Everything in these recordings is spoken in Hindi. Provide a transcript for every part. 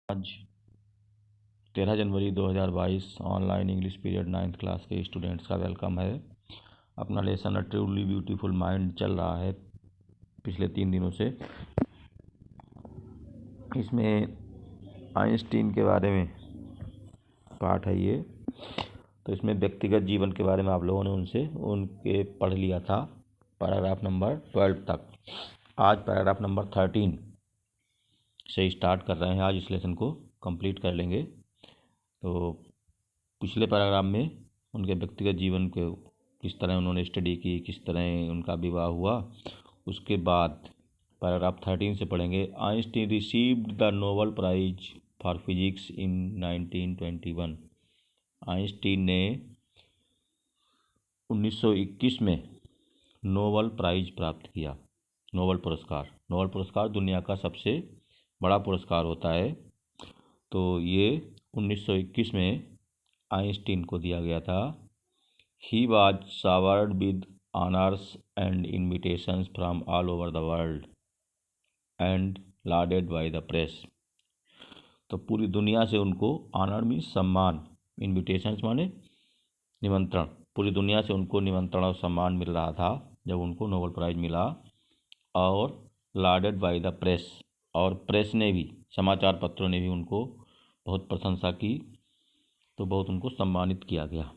आज 13 जनवरी 2022 online English period 9th class के स्टूडेंट्स का वेलकम है। अपना lesson a truly beautiful mind चल रहा है पिछले 3 दिनों से। इसमें आइंस्टीन के बारे में पाठ है ये। तो इसमें व्यक्तिगत जीवन के बारे में आप लोगों ने उनके पढ़ लिया था पैराग्राफ नंबर 12 तक। आज पैराग्राफ नंबर 13 से स्टार्ट कर रहे हैं। आज इस लेसन को कंप्लीट कर लेंगे। तो पिछले पैराग्राफ में उनके व्यक्तिगत जीवन को किस तरह उन्होंने स्टडी की, किस तरह उनका विवाह हुआ, उसके बाद पैराग्राफ 13 से पढ़ेंगे। Einstein received the Nobel prize for physics in 1921। Einstein ने 1921 में नोबेल प्राइज प्राप्त किया। नोबेल पुरस्कार दुनिया का सबसे बड़ा पुरस्कार होता है। तो ये 1921 में आइंस्टीन को दिया गया था। He was showered with honours and invitations from all over the world and lauded by the press. तो पूरी दुनिया से उनको ऑनर मीन्स सम्मान, इन्विटेशंस माने निमंत्रण, पूरी दुनिया से उनको निमंत्रण और सम्मान मिल रहा था जब उनको नोबेल प्राइज मिला। और लाडेड बाय द प्रेस, और प्रेस ने भी, समाचार पत्रों ने भी उनको बहुत प्रशंसा की, तो बहुत उनको सम्मानित किया गया।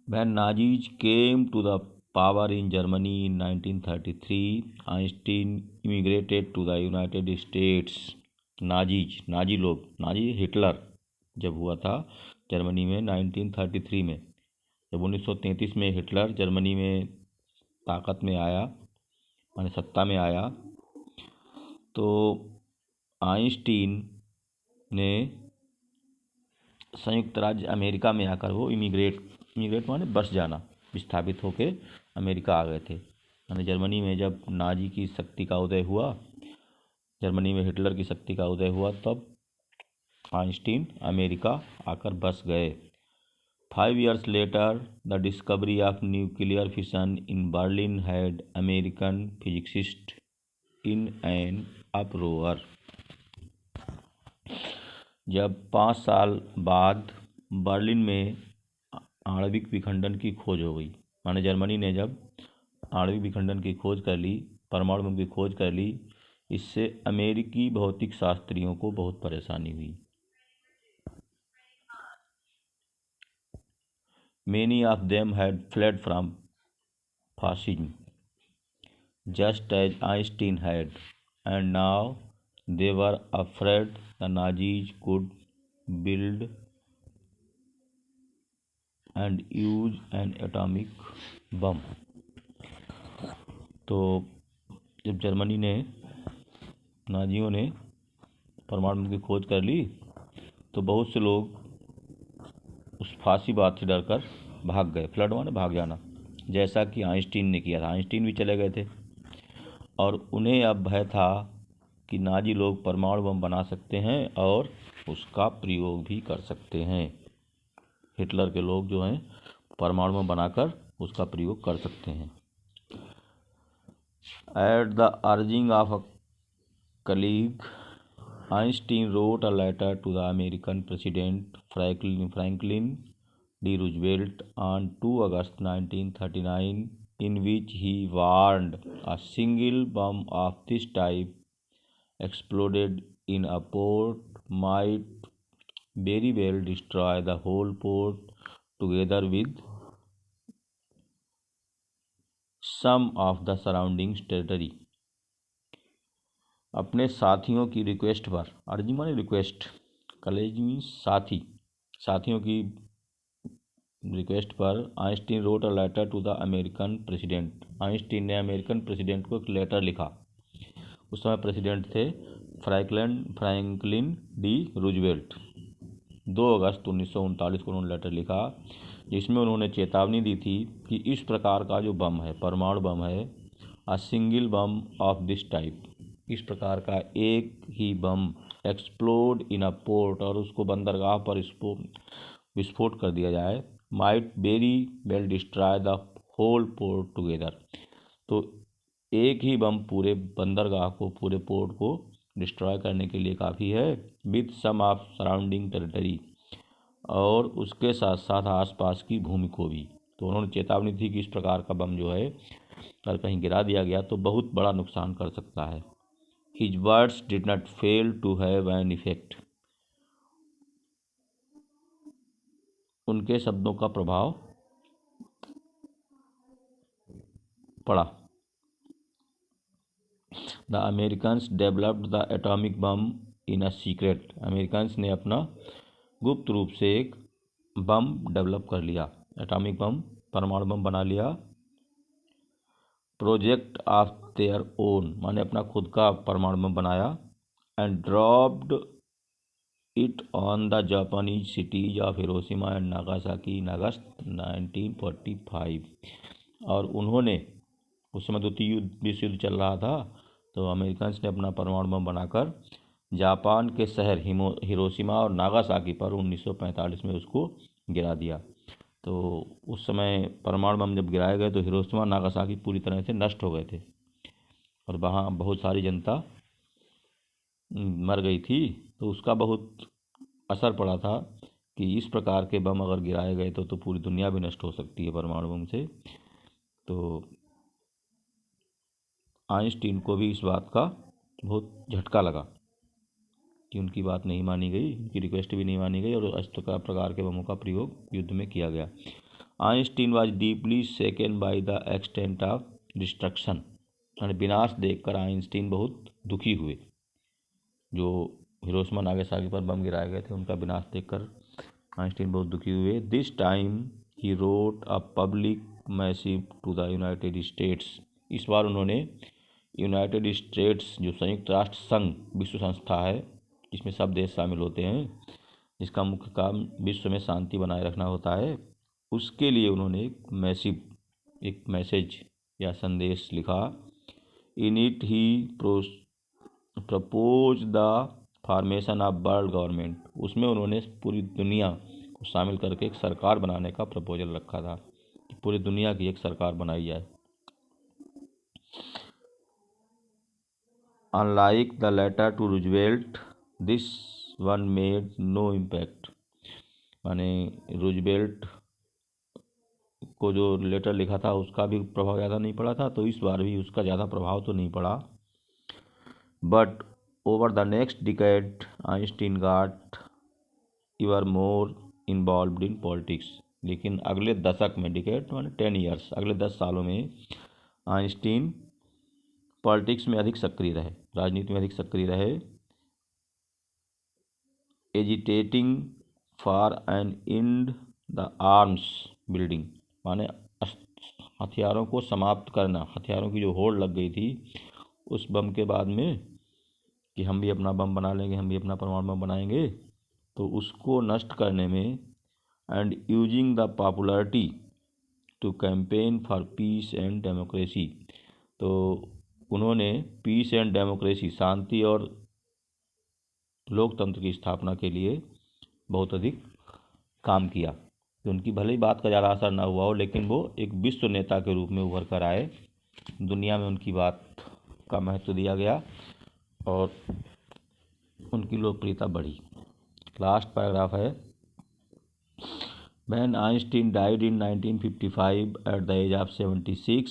When Nazis came to the power in Germany in 1933, Einstein immigrated to the United States. Nazi Hitler जब हुआ था जर्मनी में 1933 में, जब 1933 में हिटलर जर्मनी में ताकत में आया, माने सत्ता में आया, तो आइंस्टीन ने संयुक्त राज्य अमेरिका में आकर वो इमिग्रेट माने बस जाना, विस्थापित होकर अमेरिका आ गए थे। माने जर्मनी में जब नाजी की शक्ति का उदय हुआ, जर्मनी में हिटलर की शक्ति का उदय हुआ, तब आइंस्टीन अमेरिका आकर बस गए। 5 years later, the discovery of nuclear fission in Berlin had American physicists in an uproar. जब 5 साल बाद बर्लिन में आणविक विखंडन की खोज हो गई, माने जर्मनी ने जब आणविक विखंडन की खोज कर ली, परमाणु बम की खोज कर ली, इससे अमेरिकी भौतिक शास्त्रियों को बहुत परेशानी हुई। Many of them had fled from fascism, just as Einstein had, and now they were afraid the Nazis could build and use an atomic bomb. तो जब जर्मनी ने, नाजियों ने परमाणु बम की खोज कर ली, तो बहुत से लोग उस फांसी बात से डरकर भाग गए। फ्लड माने भाग जाना, जैसा कि आइंस्टीन ने किया था। आइंस्टीन भी चले गए थे और उन्हें अब भय था कि नाजी लोग परमाणु बम बना सकते हैं और उसका प्रयोग भी कर सकते हैं। हिटलर के लोग जो हैं परमाणु बम बनाकर उसका प्रयोग कर सकते हैं। At the urging of a colleague, Einstein wrote a letter to the American President Franklin D. Roosevelt on 2 August 1939, in which he warned a single bomb of this type exploded in a port might very well destroy the whole port together with some of the surrounding territory. अपने साथियों की रिक्वेस्ट पर, अर्जी माने रिक्वेस्ट, कलेज मीन्स साथी, साथियों की रिक्वेस्ट पर Einstein wrote a letter to the American president. Einstein ने अमेरिकन प्रेसिडेंट को एक लेटर लिखा। उस समय प्रेसिडेंट थे फ्रैंकलिन डी रूजवेल्ट। 2 अगस्त 1939 को उन्होंने लेटर लिखा, जिसमें उन्होंने चेतावनी दी थी कि इस प्रकार का जो बम है, परमाणु बम है, a single bomb of this type, इस प्रकार का एक ही बम एक्सप्लोड इन अ पोर्ट, और उसको बंदरगाह पर विस्फोट कर दिया जाए, might very well destroy the whole port together, तो एक ही बम पूरे बंदरगाह को, पूरे पोर्ट को डिस्ट्रॉय करने के लिए काफ़ी है, with some of surrounding territory, और उसके साथ साथ आसपास की भूमि को भी। तो उन्होंने चेतावनी थी कि इस प्रकार का बम जो है अगर कहीं गिरा दिया गया तो बहुत बड़ा नुकसान कर सकता है। His words did not fail to have an effect, उनके शब्दों का प्रभाव पड़ा। The Americans developed the atomic bomb in a secret, Americans ने अपना गुप्त रूप से एक बम डेवलप कर लिया, एटॉमिक बम, परमाणु बम बना लिया। प्रोजेक्ट ऑफ देयर ओन, माने अपना खुद का परमाणु बम बनाया। And dropped it on the Japanese cities of Hiroshima and Nagasaki in August 1945, और उन्होंने, उस समय द्वितीय विश्व युद्ध चल रहा था, तो अमेरिकन ने अपना परमाणु बम बनाकर जापान के शहर हिरोशिमा और नागासाकी पर 1945 में उसको गिरा दिया। तो उस समय परमाणु बम जब गिराए गए तो हिरोशिमा नागासाकी पूरी तरह से नष्ट हो गए थे और वहाँ बहुत सारी जनता मर गई थी। तो उसका बहुत असर पड़ा था कि इस प्रकार के बम अगर गिराए गए तो पूरी दुनिया भी नष्ट हो सकती है परमाणु बम से। तो आइंस्टीन को भी इस बात का बहुत झटका लगा कि उनकी बात नहीं मानी गई, उनकी रिक्वेस्ट भी नहीं मानी गई और इस प्रकार के बमों का प्रयोग युद्ध में किया गया। Einstein was deeply shaken by the extent of destruction, विनाश देखकर आइंस्टीन बहुत दुखी हुए। जो हिरोशिमा नागासाकी पर बम गिराए गए थे उनका विनाश देखकर आइंस्टीन बहुत दुखी हुए। This time he wrote a public message to the United States, इस बार उन्होंने यूनाइटेड स्टेट्स, जो संयुक्त राष्ट्र संघ विश्व संस्था है जिसमें सब देश शामिल होते हैं, जिसका मुख्य काम विश्व में शांति बनाए रखना होता है, उसके लिए उन्होंने एक मैसेज या संदेश लिखा। In it he propose the formation of world government, उसमें उन्होंने पूरी दुनिया को शामिल करके एक सरकार बनाने का प्रपोजल रखा था कि पूरी दुनिया की एक सरकार बनाई जाए। Unlike the letter to Roosevelt, this one made no impact, माने रूजवेल्ट को जो लेटर लिखा था उसका भी प्रभाव ज़्यादा नहीं पड़ा था, तो इस बार भी उसका ज़्यादा प्रभाव तो नहीं पड़ा। But over the next decade Einstein got इवर more involved in politics, लेकिन अगले दशक में, डिकेड माने 10 ईयर्स, अगले 10 सालों में आइंस्टीन पॉलिटिक्स में अधिक सक्रिय रहे, राजनीति में अधिक सक्रिय रहे। Agitating for an end the arms building, माने हथियारों को समाप्त करना, हथियारों की जो होड़ लग गई थी उस बम के बाद में कि हम भी अपना बम बना लेंगे, हम भी अपना परमाणु बम बनाएंगे, तो उसको नष्ट करने में, and using the popularity to campaign for peace and democracy, तो उन्होंने पीस एंड डेमोक्रेसी, शांति और लोकतंत्र की स्थापना के लिए बहुत अधिक काम किया। तो उनकी भले ही बात का ज़्यादा असर ना हुआ हो, लेकिन वो एक विश्व नेता के रूप में उभर कर आए, दुनिया में उनकी बात का महत्व दिया गया और उनकी लोकप्रियता बढ़ी। लास्ट पैराग्राफ है, when Einstein died in 1955 at the age of 76,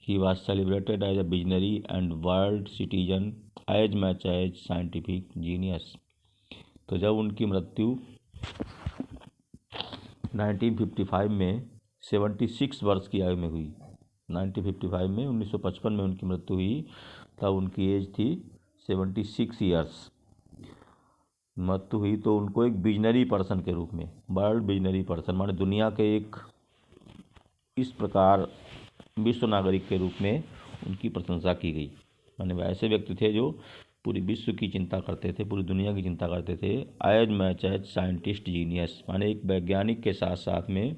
he was celebrated as a visionary and world citizen as much as scientific genius. तो जब उनकी मृत्यु 1955 में 76 वर्ष की आयु में हुई, 1955 में 1955 में उनकी मृत्यु हुई, तब उनकी एज थी 76 ईयर्स। मृत्यु हुई तो उनको एक विजनरी पर्सन के रूप में, वर्ल्ड विजनरी पर्सन, माने दुनिया के एक इस प्रकार विश्व नागरिक के रूप में उनकी प्रशंसा की गई। माने वह ऐसे व्यक्ति थे जो पूरी विश्व की चिंता करते थे, पूरी दुनिया की चिंता करते थे। As much as scientist genius, माने एक वैज्ञानिक के साथ साथ में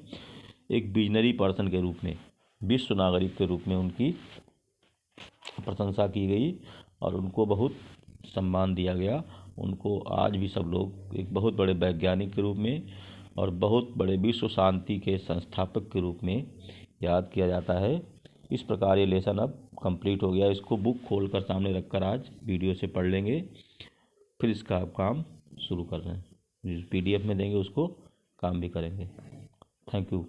एक विजनरी पर्सन के रूप में, विश्व नागरिक के रूप में उनकी प्रशंसा की गई और उनको बहुत सम्मान दिया गया। उनको आज भी सब लोग एक बहुत बड़े वैज्ञानिक के रूप में और बहुत बड़े विश्व शांति के संस्थापक के रूप में याद किया जाता है। इस प्रकार ये लेसन अब कंप्लीट हो गया। इसको बुक खोलकर सामने रखकर आज वीडियो से पढ़ लेंगे। फिर इसका आप काम शुरू कर रहे हैं, जिस PDF में देंगे उसको काम भी करेंगे। Thank you.